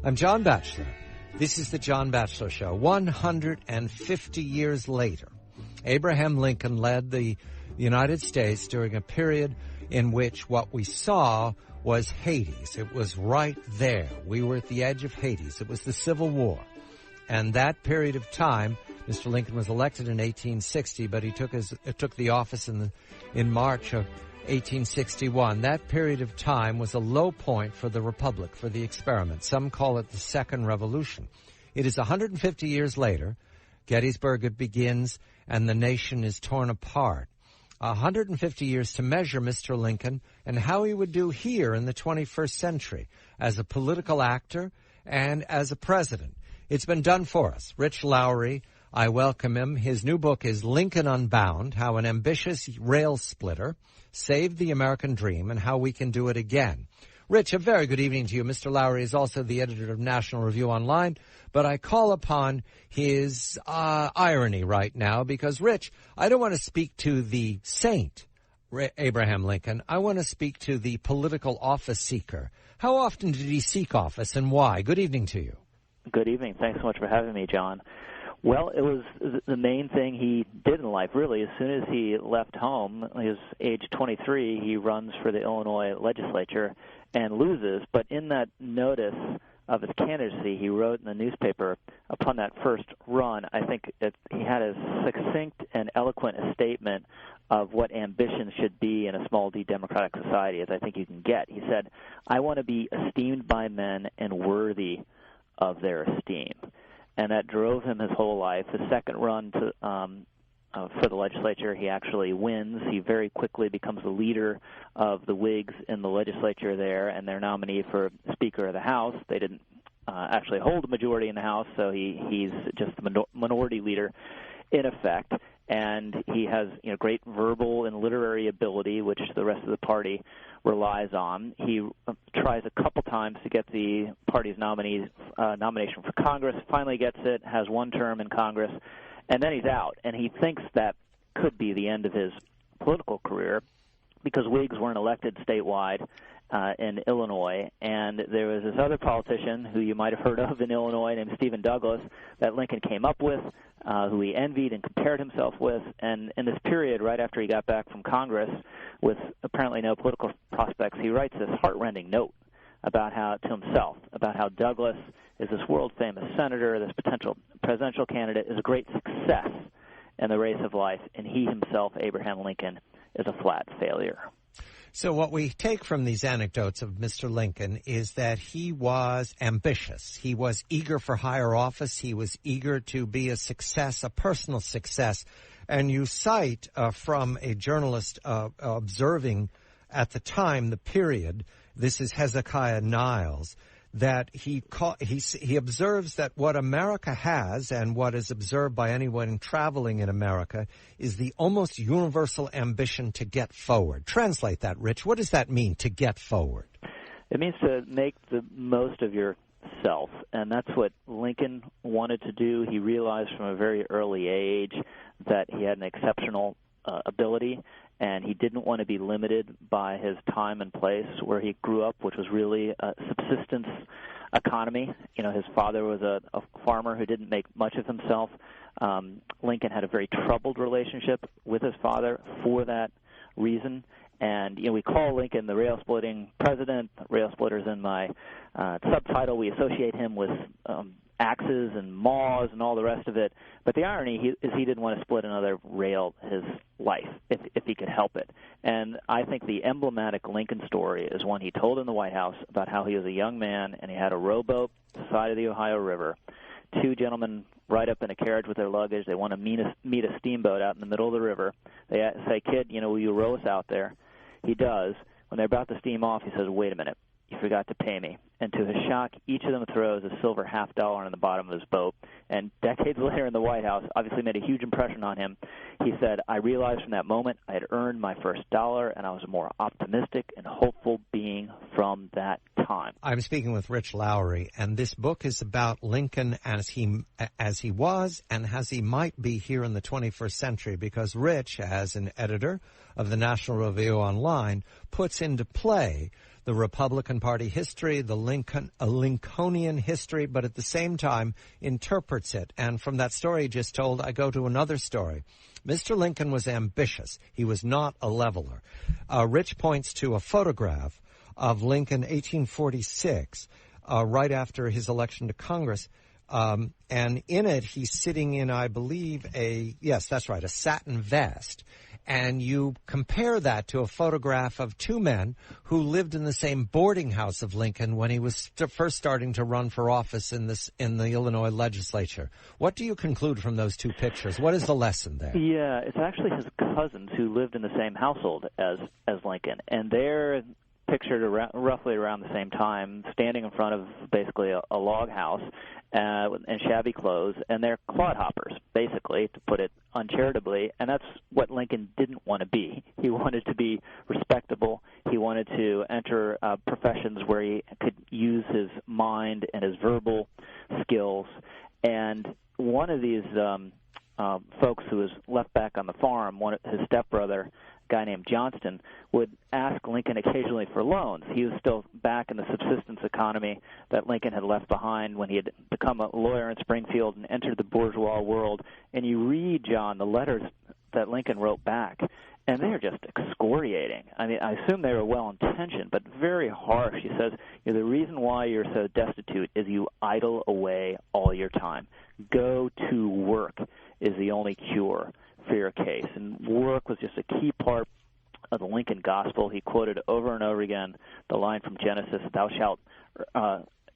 I'm John Batchelor. This is the John Batchelor Show. 150 years later, Abraham Lincoln led the United States during a period in which what we saw was Hades. It was right there. We were at the edge of Hades. It was the Civil War. And that period of time, Mr. Lincoln was elected in 1860, but he took the office in March of 1861. That period of time was a low point for the Republic, for the experiment. Some call it the Second Revolution. It is 150 years later. Gettysburg it begins, and the nation is torn apart. 150 years to measure Mr. Lincoln and how he would do here in the 21st century as a political actor and as a president. It's been done for us. Rich Lowry, I welcome him. His new book is Lincoln Unbound, How an Ambitious Railsplitter Saved the American Dream and How We Can Do It Again. Rich, a very good evening to you. Mr. Lowry is also the editor of National Review Online, but I call upon his irony right now because, Rich, I don't want to speak to the saint, Abraham Lincoln. I want to speak to the political office seeker. How often did he seek office and why? Good evening to you. Good evening. Thanks so much for having me, John. Well, it was the main thing he did in life, really. As soon as he left home, he was age 23, he runs for the Illinois legislature and loses. But in that notice of his candidacy, he wrote in the newspaper upon that first run, I think he had a succinct and eloquent statement of what ambition should be in a small d democratic society, as I think you can get. He said, I want to be esteemed by men and worthy of their esteem. And that drove him his whole life. His second run for the legislature, he actually wins. He very quickly becomes the leader of the Whigs in the legislature there, and their nominee for Speaker of the House. They didn't actually hold a majority in the House, so he's just the minority leader in effect. And he has great verbal and literary ability, which the rest of the party relies on. He tries a couple times to get the party's nomination for Congress, finally gets it, has one term in Congress, and then he's out. And he thinks that could be the end of his political career because Whigs weren't elected statewide in Illinois. And there was this other politician who you might have heard of in Illinois named Stephen Douglas that Lincoln came up with, who he envied and compared himself with. And in this period, right after he got back from Congress with apparently no political prospects, he writes this heartrending note about how Douglas is this world-famous senator, this potential presidential candidate, is a great success in the race of life, and he himself, Abraham Lincoln, is a flat failure. So what we take from these anecdotes of Mr. Lincoln is that he was ambitious. He was eager for higher office. He was eager to be a success, a personal success. And you cite from a journalist observing at the time, the period, this is Hezekiah Niles, that he observes that what America has and what is observed by anyone traveling in America is the almost universal ambition to get forward. Translate that, Rich. What does that mean, to get forward? It means to make the most of yourself, and that's what Lincoln wanted to do. He realized from a very early age that he had an exceptional ability, and he didn't want to be limited by his time and place where he grew up, which was really a subsistence economy. His father was a farmer who didn't make much of himself. Lincoln had a very troubled relationship with his father for that reason. And, we call Lincoln the rail-splitting president. Rail-splitters in my subtitle. We associate him with axes and maws and all the rest of it. But the irony is he didn't want to split another rail his life if he could help it. And I think the emblematic Lincoln story is one he told in the White House about how he was a young man and he had a rowboat at the side of the Ohio River. Two gentlemen ride up in a carriage with their luggage. They want to meet a steamboat out in the middle of the river. They say, kid, will you row us out there? He does. When they're about to steam off, he says, wait a minute. You forgot to pay me. And to his shock, each of them throws a silver $50 on the bottom of his boat. And decades later in the White House, obviously made a huge impression on him. He said, I realized from that moment I had earned my first dollar, and I was a more optimistic and hopeful being from that time. I'm speaking with Rich Lowry, and this book is about Lincoln as he was and as he might be here in the 21st century, because Rich, as an editor of the National Review Online, puts into play the Republican Party history, the Lincolnian history, but at the same time interprets it. And from that story you just told, I go to another story. Mr. Lincoln was ambitious. He was not a leveler. Rich points to a photograph of Lincoln, 1846, right after his election to Congress. And in it, he's sitting in, I believe, a satin vest. And you compare that to a photograph of two men who lived in the same boarding house of Lincoln when he was first starting to run for office in the Illinois legislature. What do you conclude from those two pictures? What is the lesson there? Yeah, it's actually his cousins who lived in the same household as Lincoln, and they're pictured roughly around the same time, standing in front of basically a log house and shabby clothes, and they're clodhoppers, basically, to put it uncharitably, and that's what Lincoln didn't want to be. He wanted to be respectable. He wanted to enter professions where he could use his mind and his verbal skills, and one of these folks who was left back on the farm, his stepbrother, a guy named Johnston, would ask Lincoln occasionally for loans. He was still back in the subsistence economy that Lincoln had left behind when he had become a lawyer in Springfield and entered the bourgeois world. And you read, John, the letters that Lincoln wrote back, and they are just excoriating. I mean, I assume they were well-intentioned, but very harsh. He says, the reason why you're so destitute is you idle away all your time. Go to work is the only cure for your case. And work was just a key part of the Lincoln gospel. He quoted over and over again the line from Genesis, thou shalt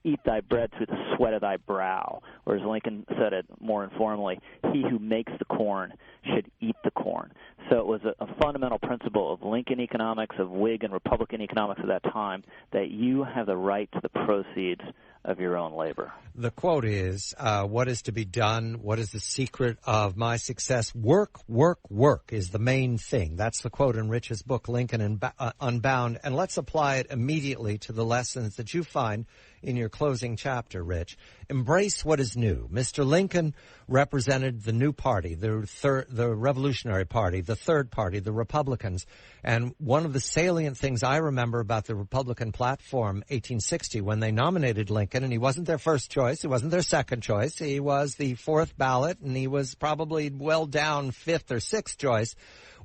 eat thy bread through the sweat of thy brow, or as Lincoln said it more informally, he who makes the corn should eat the corn. So it was a fundamental principle of Lincoln economics, of Whig and Republican economics at that time, that you have the right to the proceeds of your own labor. The quote is, what is to be done? What is the secret of my success? Work, work, work is the main thing. That's the quote in Rich's book, Lincoln Unbound. And let's apply it immediately to the lessons that you find in your closing chapter, Rich. Embrace what is new. Mr. Lincoln represented the new party, the Revolutionary Party, the Third Party, the Republicans. And one of the salient things I remember about the Republican platform, 1860, when they nominated Lincoln, and he wasn't their first choice, he wasn't their second choice, he was the fourth ballot, and he was probably well down fifth or sixth choice,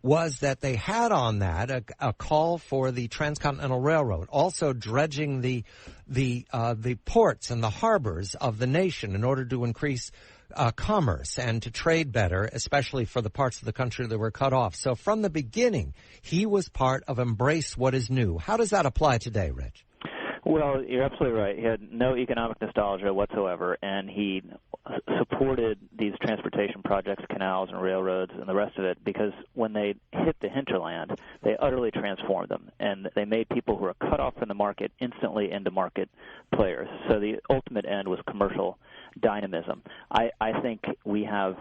was that they had on that a call for the Transcontinental Railroad, also dredging the ports and the harbors of the nation in order to increase commerce and to trade better, especially for the parts of the country that were cut off. So from the beginning, he was part of Embrace What Is New. How does that apply today, Rich? Well, you're absolutely right. He had no economic nostalgia whatsoever, and he supported these transportation projects, canals and railroads and the rest of it, because when they hit the hinterland, they utterly transformed them, and they made people who were cut off from the market instantly into market players. So the ultimate end was commercial dynamism. I think we have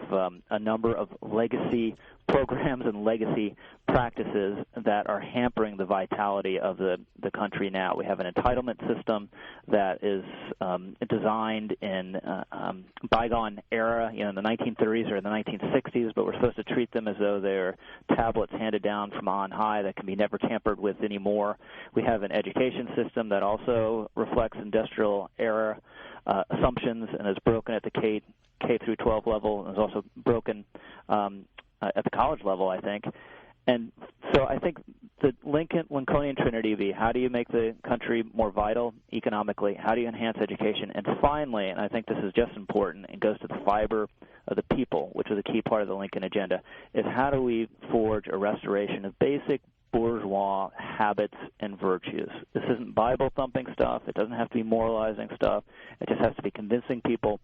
a number of legacy programs and legacy practices that are hampering the vitality of the country now. We have an entitlement system that is designed in bygone era, in the 1930s or the 1960s, but we're supposed to treat them as though they're tablets handed down from on high that can be never tampered with anymore. We have an education system that also reflects industrial era assumptions and is broken at the K through 12 level, and is also broken at the college level, I think. And so I think the Lincolnian Trinity would be, how do you make the country more vital economically? How do you enhance education? And finally, and I think this is just important, and goes to the fiber of the people, which is a key part of the Lincoln agenda, is how do we forge a restoration of basic bourgeois habits and virtues. This isn't Bible-thumping stuff. It doesn't have to be moralizing stuff. It just has to be convincing people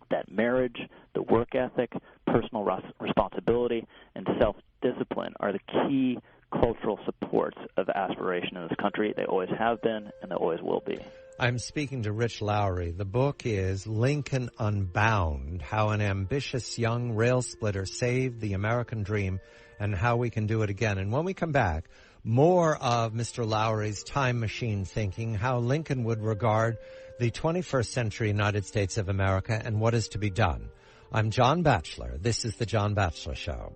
that marriage, the work ethic, personal responsibility, and self-discipline are the key cultural supports of aspiration in this country. They always have been, and they always will be. I'm speaking to Rich Lowry. The book is Lincoln Unbound, How an Ambitious Young Railsplitter Saved the American Dream and How We Can Do It Again. And when we come back, more of Mr. Lowry's time machine thinking, how Lincoln would regard the 21st century United States of America and what is to be done. I'm John Batchelor. This is The John Batchelor Show.